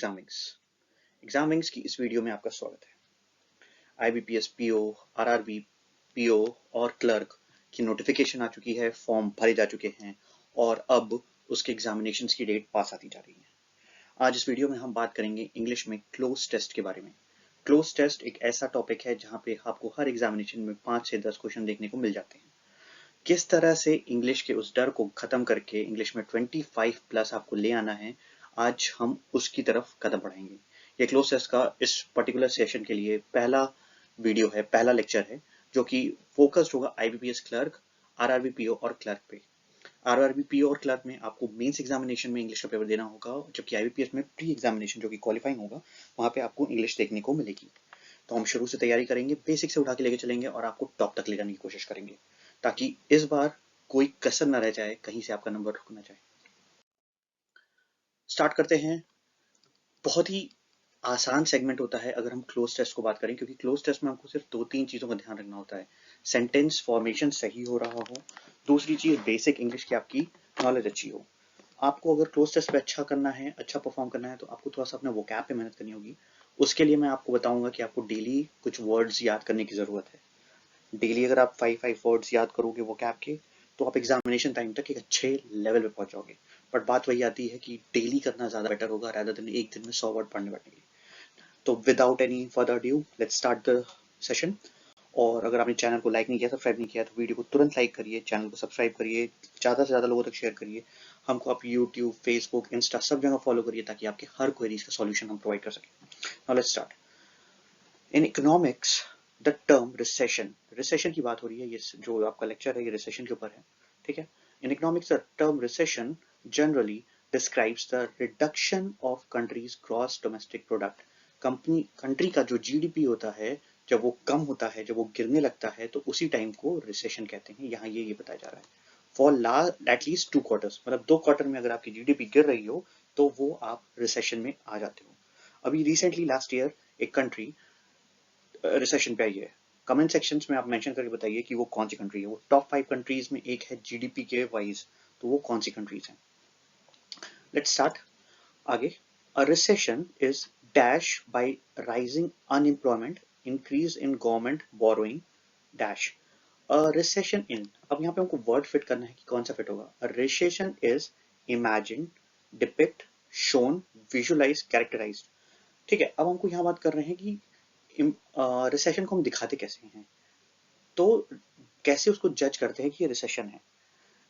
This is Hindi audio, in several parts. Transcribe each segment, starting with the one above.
एग्जामिंग्स की इस वीडियो में आपका स्वागत है। आईबीपीएस पीओ, आरआरबी पीओ और क्लर्क की नोटिफिकेशन आ चुकी है, फॉर्म भरे जा चुके हैं और अब उसके एग्जामिनेशंस की डेट पास आती जा रही है। आज इस वीडियो में हम बात करेंगे इंग्लिश में क्लोज टेस्ट के बारे में। क्लोज टेस्ट एक ऐसा टॉपिक है जहाँ पे आपको हर एग्जामिनेशन में 5 से 10 क्वेश्चन देखने को मिल जाते हैं। किस तरह से इंग्लिश के उस डर को खत्म करके इंग्लिश में 25 प्लस आपको ले आना है, आज हम उसकी तरफ कदम बढ़ाएंगे। ये क्लोज टेस्ट का इस पर्टिकुलर सेशन के लिए पहला वीडियो है, पहला लेक्चर है, जो कि फोकस्ड होगा आईबीपीएस क्लर्क, आरआरबी पीओ और क्लर्क पे। आरआरबी पीओ और क्लर्क में आपको मेंस एग्जामिनेशन में इंग्लिश का पेपर देना होगा, जबकि आईबीपीएस में प्री एग्जामिनेशन जो कि क्वालिफाइंग होगा, वहां पे आपको इंग्लिश देखने को मिलेगी। तो हम शुरू से तैयारी करेंगे, बेसिक से उठा के लेके चलेंगे और आपको टॉप तक ले जाने की कोशिश करेंगे, ताकि इस बार कोई कसर न रह जाए, कहीं से आपका नंबर रुक ना जाए। स्टार्ट करते हैं। बहुत ही आसान सेगमेंट होता है अगर हम क्लोज टेस्ट को बात करें, क्योंकि क्लोज टेस्ट में आपको सिर्फ 2-3 चीजों का ध्यान रखना होता है। सेंटेंस फॉर्मेशन सही हो रहा हो, दूसरी चीज बेसिक इंग्लिश की आपकी नॉलेज अच्छी हो। आपको अगर क्लोज टेस्ट पे अच्छा करना है, अच्छा परफॉर्म करना है, तो आपको थोड़ा सा अपने वोकैब पे मेहनत करनी होगी। उसके लिए मैं आपको बताऊंगा कि आपको डेली कुछ वर्ड्स याद करने की जरूरत है। डेली अगर आप 5 वर्ड्स याद करोगे वोकैब के, तो आप एग्जामिनेशन टाइम तक एक अच्छे लेवल पे पहुंच जाओगे। बट बात वही आती है कि डेली करना ज्यादा बेटर होगा rather than एक दिन में 100 वर्ड पढ़ने बैठेंगे। तो without any further due, let's start the session. और अगर आपने चैनल को लाइक नहीं किया, सब्सक्राइब नहीं किया, तो वीडियो को तुरंत लाइक करिए, चैनल को सब्सक्राइब करिए, ज्यादा से ज्यादा लोगों तक शेयर करिए। हमको आप यूट्यूब, फेसबुक, इंस्टा सब जगह फॉलो करिए, ताकि आपके हर क्वेरीज का सॉल्यूशन हम प्रोवाइड कर सकें। Now let's start. In economics the term recession की बात हो रही है, ये जो आपका लेक्चर है ये रिसेशन के ऊपर है, ठीक है। In economics the term recession generally describes the reduction of countries gross domestic product. Country का जो जीडीपी होता है, जब वो कम होता है, जब वो गिरने लगता है, तो उसी टाइम को रिसेशन कहते हैं। यहाँ ये बताया जा रहा है फॉर लास्ट एटलीस्ट 2 क्वार्टर्स, मतलब 2 क्वार्टर में अगर आपकी जीडीपी गिर रही हो, तो वो आप रिसेशन में आ जाते हो। अभी रिसेंटली लास्ट ईयर एक कंट्री रिसेशन पे आई है। कमेंट सेक्शंस में आप मेंशन करके बताइए कि वो कौन सी कंट्री है। वो टॉप 5 कंट्रीज में एक है जीडीपी के वाइज, तो वो कौन सी कंट्रीज हैं। लेट्स स्टार्ट आगे। अ recession is dash by rising unemployment, increase in government borrowing dash. A recession इन, अब यहाँ पे हमको वर्ड फिट करना है कि कौन सा फिट होगा। A recession is imagine, depict, shown, visualize, characterize. ठीक है, अब हमको यहाँ बात कर रहे हैं कि रिसेशन को हम दिखाते कैसे हैं, तो कैसे उसको जज करते हैं कि ये रिसेशन है।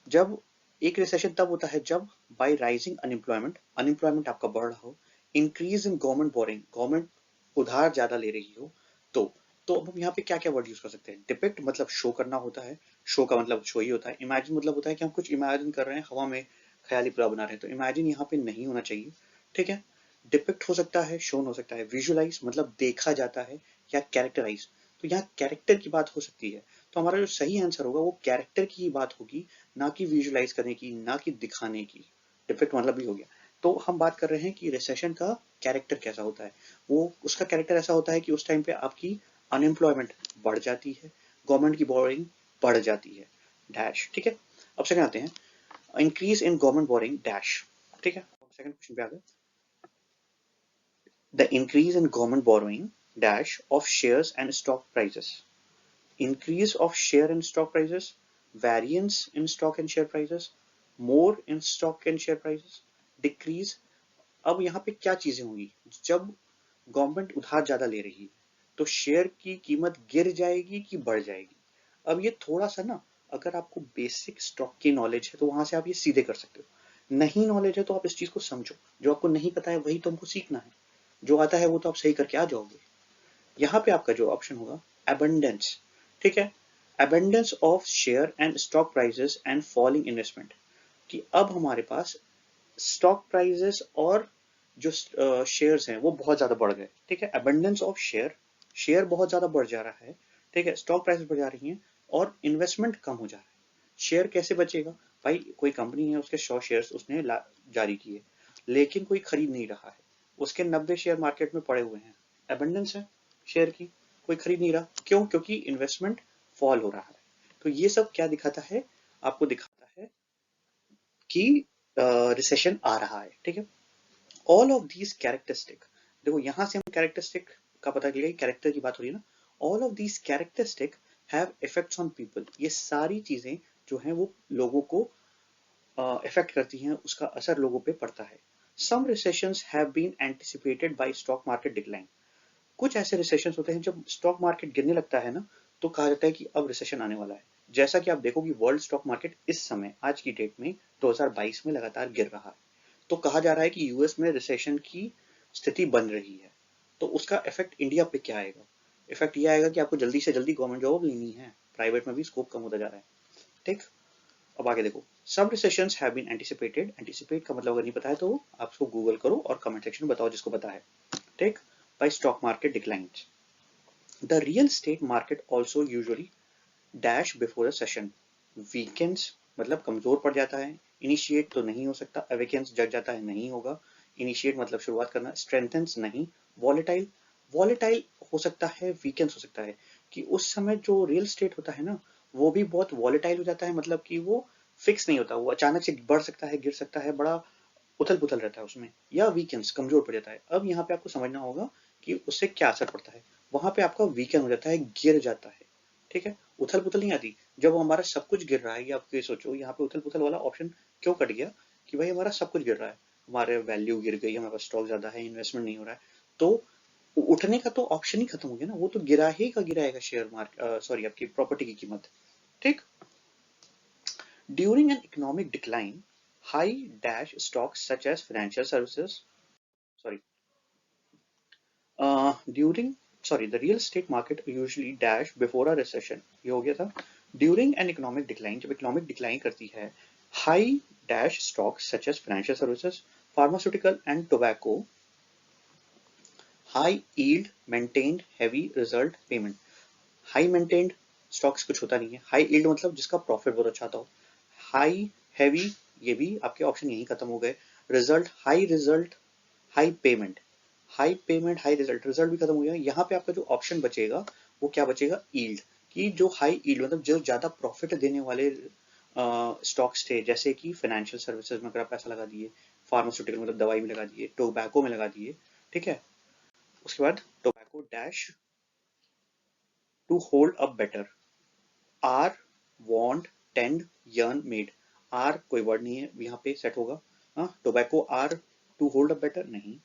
जब एक रिसेशन तब होता है जब बाय राइजिंग अनएम्प्लॉयमेंट, अनएम्प्लॉयमेंट आपका बढ़ रहा हो, increase in government boring, government उधार ज्यादा ले रही हो, तो अब हम यहाँ पे क्या क्या वर्ड यूज कर सकते हैं। डिपिक्ट मतलब शो करना होता है, शो का मतलब शो ही होता है। इमेजिन मतलब होता है कि हम कुछ इमेजिन कर रहे हैं, हवा में ख्याली पूरा बना रहे हैं, तो इमेजिन यहाँ पे नहीं होना चाहिए, ठीक है। डिपिक्ट हो सकता है, शोन हो सकता है। विजुअलाइज मतलब देखा जाता है, या कैरेक्टराइज, तो यहाँ कैरेक्टर की बात हो सकती है। तो हमारा जो सही आंसर होगा वो कैरेक्टर की ही बात होगी, ना कि विजुअलाइज करने की, ना कि दिखाने की। डिफेक्ट मतलब भी हो गया। तो हम बात कर रहे हैं कि रिसेशन का कैरेक्टर कैसा होता है। वो उसका कैरेक्टर ऐसा होता है कि उस टाइम पे आपकी अनएम्प्लॉयमेंट बढ़ जाती है, गवर्नमेंट की बोरिंग बढ़ जाती है डैश, ठीक है। अब सेकंड आते हैं, increase in government boring dash, ठीक है। सेकंड क्वेश्चन पे आ गए। The increase in government borrowing dash of shares and stock prices. Increase of share in stock prices, variance in stock and share prices, more in stock and share prices, decrease। अब यहाँ पे क्या चीजें होंगी, जब गवर्नमेंट उधार ज्यादा ले रही है, तो शेयर की कीमत गिर जाएगी कि बढ़ जाएगी। अब ये थोड़ा सा ना, अगर आपको बेसिक स्टॉक की नॉलेज है तो वहां से आप ये सीधे कर सकते हो। नहीं नॉलेज है तो आप इस चीज को समझो, जो आपको नहीं पता है वही तो हमको सीखना है, जो आता है वो तो आप सही करके आ जाओगे। यहाँ पे आपका जो ऑप्शन होगा abundance, ठीक है। abundance of share and stock prices and falling investment, कि अब हमारे पास स्टॉक प्राइजेस और जो शेयर्स हैं वो बहुत ज्यादा बढ़ गए, ठीक है। abundance ऑफ शेयर, शेयर बहुत ज्यादा बढ़ जा रहा है, ठीक है। स्टॉक प्राइसेस बढ़ जा रही हैं और इन्वेस्टमेंट कम हो जा रहा है। शेयर कैसे बचेगा भाई, कोई कंपनी है, उसके 100 शेयर्स उसने जारी किए, लेकिन कोई खरीद नहीं रहा है, उसके 90 शेयर मार्केट में पड़े हुए हैं। एबंडेंस है शेयर की, कोई खरीद नहीं रहा, क्यों? क्योंकि इन्वेस्टमेंट फॉल हो रहा है। तो ये सब क्या दिखाता है, आपको दिखाता है कि रिसेशन आ रहा है, ठीक है। ऑल ऑफ दीज कैरेक्टरिस्टिक, देखो यहां से हम कैरेक्टरिस्टिक का पता चलेगा, कैरेक्टर की बात हो रही है ना, all of these characteristic have effects on people, ये सारी चीजें जो हैं वो लोगों को इफेक्ट करती हैं, उसका असर लोगों पे पड़ता है। Some recessions have been anticipated by stock market decline, कुछ ऐसे रिसेशन होते हैं जब स्टॉक मार्केट गिरने लगता है ना, तो कहा जाता है कि अब रिसेशन आने वाला है। जैसा कि आप देखो कि वर्ल्ड स्टॉक मार्केट इस समय आज की डेट में 2022 में लगातार गिर रहा है, तो कहा जा रहा है कि यूएस में रिसेशन की स्थिति बन रही है। तो उसका इफेक्ट इंडिया पे क्या आएगा? इफेक्ट ये आएगा कि आपको जल्दी से जल्दी गवर्नमेंट जॉब लेनी है, प्राइवेट में भी स्कोप कम होता जा रहा है। ठीक, अब आगे देखो, some recessions have been anticipated, anticipate का मतलब अगर नहीं पता है तो आप उसको गूगल करो और कमेंट सेक्शन में बताओ जिसको पता है। ठीक, by stock market declines, the real estate market also usually dash before a session, weekends मतलब कमजोर पड़ जाता है, इनिशिएट तो नहीं हो सकता, अवेकेंस जग जाता है, नहीं होगा, इनिशिएट मतलब शुरुआत करना, स्ट्रेंथन्स नहीं, वॉलेटाइल, वॉलेटाइल हो सकता है, वीकेंस हो सकता है, कि उस समय जो रियल स्टेट होता है ना वो भी बहुत वॉलेटाइल हो जाता है, मतलब कि वो फिक्स नहीं होता, वो अचानक से बढ़ सकता है, गिर सकता है, बड़ा उथल पुथल रहता है उसमें, या वीकेंड्स कमजोर पड़ जाता है। अब यहाँ पे आपको समझना होगा कि उससे क्या असर पड़ता है, वहां पे आपका वीकेंड हो जाता है, गिर जाता है। ठीक है, उथल पुथल नहीं आती, जब हमारा सब कुछ गिर रहा है, ये आप ये सोचो यहाँ पे उथल पुथल वाला ऑप्शन क्यों कट गया, कि भाई हमारा सब कुछ गिर रहा है, हमारे वैल्यू गिर गई, हमारे पास स्टॉक ज्यादा है, इन्वेस्टमेंट नहीं हो रहा है, तो उठने का तो ऑप्शन ही खत्म हो गया ना, वो तो गिरा ही का गिराएगा शेयर मार्केट, सॉरी आपकी प्रॉपर्टी की कीमत। ठीक, during an economic decline high dash stocks such as financial services, sorry, during, sorry, the real estate market usually dash before a recession, ये हो गया था। ड्यूरिंग एन इकोनॉमिक डिक्लाइन, जब इकोनॉमिक डिक्लाइन करती है, high dash stocks such as financial services, pharmaceutical and tobacco, high yield maintained heavy result payment, high maintained stocks कुछ होता नहीं है, हाई यील्ड मतलब जिसका प्रॉफिट बहुत अच्छा आता हो, हाई हेवी, ये भी आपके ऑप्शन यही खत्म हो गए, result high result, high payment, high payment high result, result भी खत्म हो गया, यहाँ पे आपका जो ऑप्शन बचेगा वो क्या बचेगा, यील्ड, कि जो हाई यील्ड मतलब जो ज्यादा प्रॉफिट देने वाले स्टॉक्स थे, जैसे कि फाइनेंशियल सर्विसेज में अगर आप पैसा लगा दिए, फार्मास्यूटिकल मतलब दवाई में लगा दिए, टोबैको में लगा दिए, ठीक है, उसके बाद tobacco dash to hold up better, are want tend yearn made, are कोई वर्ड नहीं है यहाँ पे सेट होगा, हाँ, tobacco are to hold up better नहीं,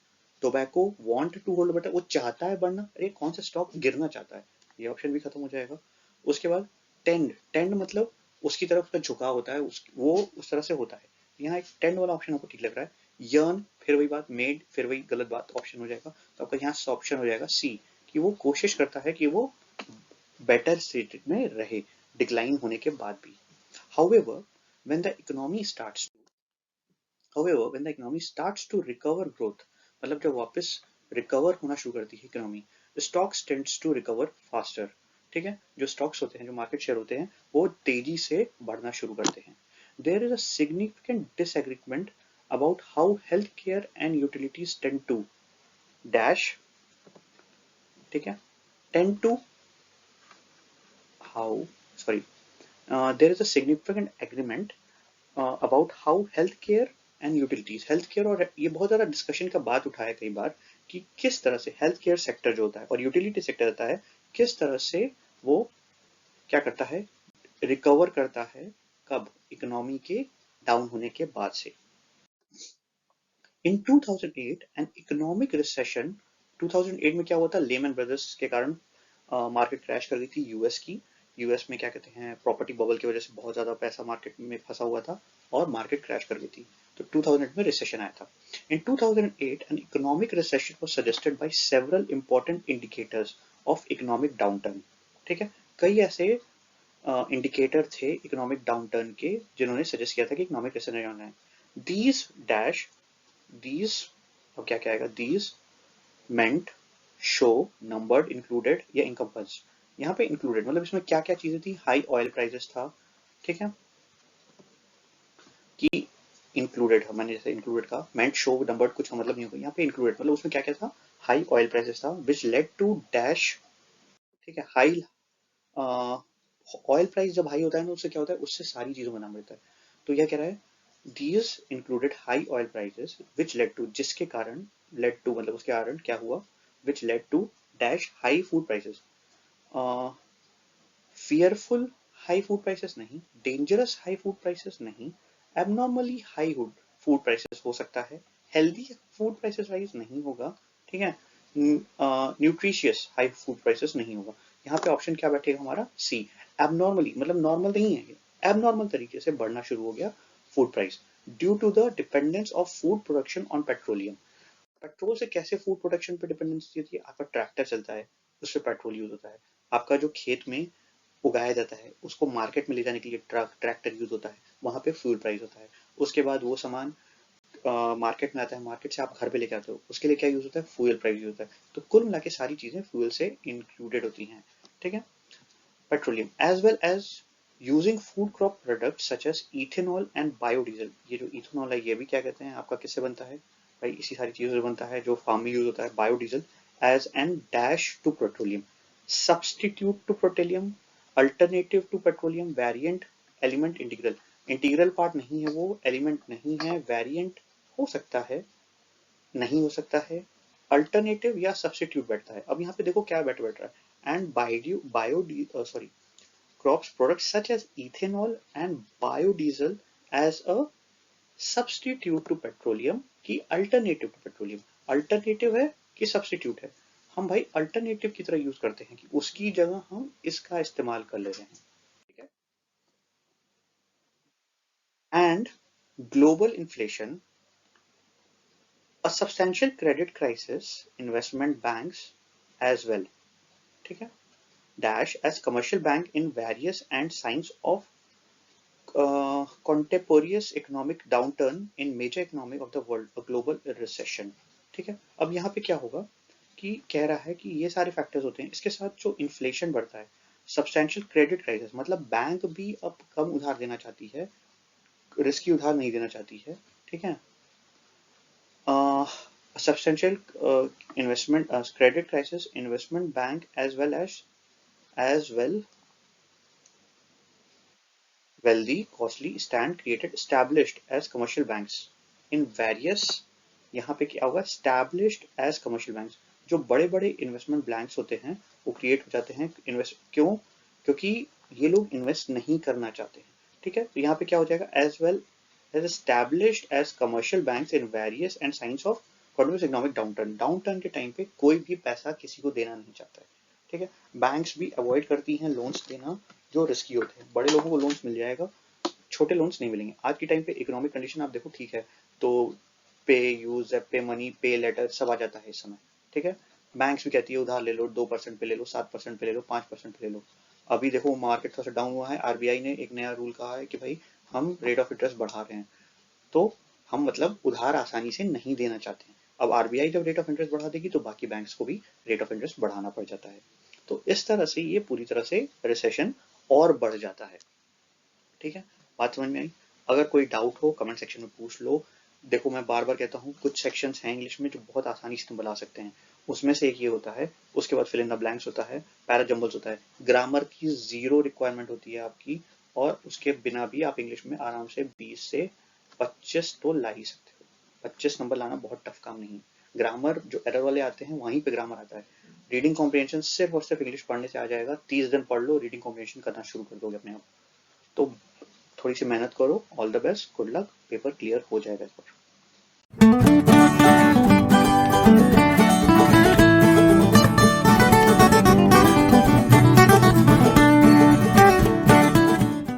tobacco want to hold better वो चाहता है बढ़ना, अरे कौन सा स्टॉक गिरना चाहता है, ये ऑप्शन भी खत्म हो जाएगा। उसके बाद टेंड, टेंड मतलब उसकी तरफ का झुकाव होता है, वो उस तरह से होता है, यहाँ एक टेंड वाला ऑप्शन आपको ठीक लग रहा है, यर्न फिर वही बात, मेड फिर वही गलत बात, ऑप्शन हो जाएगा, तो आपका यहाँ ऑप्शन हो जाएगा सी, कि वो कोशिश करता है कि वो बेटर स्टेट में रहे डिक्लाइन होने के बाद भी। However, when the economy starts to, however, when the economy starts to recover growth, मतलब जब वापस रिकवर होना शुरू करती है economy, stocks tends to recover faster, ठीक है, जो स्टॉक्स होते हैं, जो मार्केट शेयर होते हैं, वो तेजी से बढ़ना शुरू करते हैं। There is a significant disagreement about how health care and utilities tend to dash, ठीक है, tend to how, sorry, there is a significant agreement about how health care and utilities, health care, और ये बहुत ज़्यादा डिस्कशन का बात उठा है कई बार, कि किस तरह से हेल्थ केयर सेक्टर जो होता है और यूटिलिटी सेक्टर होता है, किस तरह से वो क्या करता है, रिकवर करता है, कब, इकोनॉमी के डाउन होने के बाद से। इन 2008 एन इकोनॉमिक रिसेशन, 2008 में क्या हुआ था, लेमन ब्रदर्स के कारण मार्केट क्रैश कर गई थी यूएस की, यूएस में क्या कहते हैं प्रॉपर्टी बबल की वजह से बहुत ज्यादा पैसा मार्केट में फंसा हुआ था और मार्केट क्रैश कर गई थी, तो 2008 में रिसेशन आया था। इन 2008 an economic recession was suggested by several important indicators of economic downturn, ठीक है, कई ऐसे इंडिकेटर थे इकोनॉमिक डाउनटर्न के जिन्होंने सजेस्ट किया था कि इकोनॉमिक रिसेशन आना है। दीज डैश, these, अब क्या क्या आएगा, these meant show numbered included या encompass, यहाँ पे included मतलब इसमें क्या क्या चीजें थी, हाई ऑयल प्राइसेस था, ठीक है, कि इंक्लूडेड, मैंने जैसे इंक्लूडेड का मेंट शो नंबर्ड कुछ का मतलब नहीं होगा, यहाँ पे इंक्लूडेड मतलब उसमें क्या क्या था, हाई ऑयल प्राइसेस था, विच लेड टू डैश, ठीक है, हाई ऑयल प्राइस जब हाई होता है ना उससे क्या होता है, उससे सारी चीजों का नाम रहता है, तो यह कह रहा है These included high oil prices which led to, जिसके कारण, led to मतलब उसके कारण क्या हुआ, which led to dash high food prices. Fearful high food prices नहीं, dangerous high food prices नहीं, abnormally high food prices हो सकता है, healthy food prices rise नहीं होगा, ठीक है, nutritious high food prices नहीं होगा. यहाँ पे ऑप्शन क्या बैठेगा हमारा, सी. abnormally मतलब नॉर्मल नहीं है, abnormal तरीके से बढ़ना शुरू हो गया food price due to the dependence of food production on petroleum. Petrol से कैसे फूड प्रोडक्शन पे डिपेंडेंसी होती है, आपका ट्रैक्टर चलता है, उससे पेट्रोल यूज होता है, आपका जो खेत में उगाया जाता है उसको मार्केट में ले जाने के लिए ट्रैक्टर यूज होता है, वहां पे फ्यूल प्राइस होता है. उसके बाद वो सामान मार्केट में आता है, मार्केट से आप घर पे लेके आते हो, उसके लिए क्या यूज होता है, फ्यूल प्राइस यूज होता है. तो कुल मिला के सारी चीजें फ्यूल से इंक्लूडेड होती हैं, ठीक है. Petroleum as well as using food crop product such as ethanol and biodiesel. ये जो इथेनॉल है ये भी क्या कहते हैं, आपका किससे बनता है भाई, इसी सारी चीजों से बनता है जो फार्म में यूज होता है. Biodiesel as and dash to petroleum, substitute to petroleum, alternative to petroleum, variant, element, integral. Integral part नहीं है वो, एलिमेंट नहीं है, वेरिएंट हो सकता है, नहीं हो सकता है, अल्टरनेटिव या सब्स्टिट्यूट बैठता है. अब यहाँ पे देखो क्या बैठ रहा है, and bio sorry crops products such as ethanol and biodiesel as a substitute to petroleum की अल्टरनेटिव टू पेट्रोलियम. अल्टरनेटिव है कि सब्स्टिट्यूट है, हम भाई अल्टरनेटिव की तरह यूज करते हैं कि उसकी जगह हम इसका इस्तेमाल कर ले रहे हैं, ठीक है. And global inflation, a substantial credit crisis, investment banks as well, ठीक है, dash as commercial bank in various and signs of contemporaneous economic downturn in major economy of the world, a global recession. ठीक है. अब यहाँ पे क्या होगा कि कह रहा है कि ये सारे फैक्टर्स होते हैं, इसके साथ जो इन्फ्लेशन बढ़ता है, सब्सटेंशियल क्रेडिट क्राइसिस मतलब बैंक भी अब कम उधार देना चाहती है, रिस्की उधार नहीं देना चाहती है, ठीक है. Substantial investment credit crisis, investment bank as well wealthy costly stand created established as commercial banks in various. यहाँ पे क्या होगा, established as commercial banks, जो बड़े बड़े इन्वेस्टमेंट बैंक्स होते हैं वो क्रिएट हो जाते हैं. इन्वेस्ट क्यों, क्योंकि ये लोग इन्वेस्ट नहीं करना चाहते हैं, ठीक है. तो यहाँ पे क्या हो जाएगा, as well as established as commercial banks in various and signs of continuous economic downturn. Downturn के टाइम पे कोई भी पैसा किसी को देना नहीं चाहता है, ठीक है. बैंक्स भी अवॉइड करती हैं लोन्स देना जो रिस्की होते हैं. बड़े लोगों को लोन्स मिल जाएगा, छोटे लोन्स नहीं मिलेंगे. आज के टाइम पे इकोनॉमिक कंडीशन आप देखो, ठीक है, तो पे यूज, पे मनी, पे लेटर सब आ जाता है इस समय, ठीक है. बैंक्स भी कहती है उधार ले लो, 2% पे ले लो, 7% पे ले लो, 5% पे ले लो. अभी देखो मार्केट थोड़ा सा डाउन हुआ है, आरबीआई ने एक नया रूल कहा है कि भाई हम रेट ऑफ इंटरेस्ट बढ़ा रहे हैं, तो हम मतलब उधार आसानी से नहीं देना चाहते हैं. अब आरबीआई जब रेट ऑफ इंटरेस्ट बढ़ा देगी तो बाकी बैंक्स को भी रेट ऑफ इंटरेस्ट बढ़ाना पड़ जाता है. तो इस तरह से ये पूरी तरह से रिसेशन और बढ़ जाता है, ठीक है. बात समझ में आई. अगर कोई डाउट हो कमेंट सेक्शन में पूछ लो. देखो मैं बार बार कहता हूँ कुछ सेक्शंस हैं इंग्लिश में जो बहुत आसानी से तुम बना सकते हैं, उसमें से एक ये होता है. उसके बाद फिल इन द ब्लैंक्स होता है, पैराजम्बल्स होता है, ग्रामर की जीरो रिक्वायरमेंट होती है आपकी, और उसके बिना भी आप इंग्लिश में आराम से 20 से 25 तो ला ही सकते हो. 25 नंबर लाना बहुत टफ काम नहीं. ग्रामर जो एरर वाले आते हैं वहीं पे ग्रामर आता है. रीडिंग कॉम्प्रिहेंशन सिर्फ और सिर्फ इंग्लिश पढ़ने से आ जाएगा. 30 दिन पढ़ लो, रीडिंग कॉम्प्रिहेंशन करना शुरू कर दोगे अपने आप. तो थोड़ी सी मेहनत करो. All the best, good luck, paper clear हो जाएगा इस बार.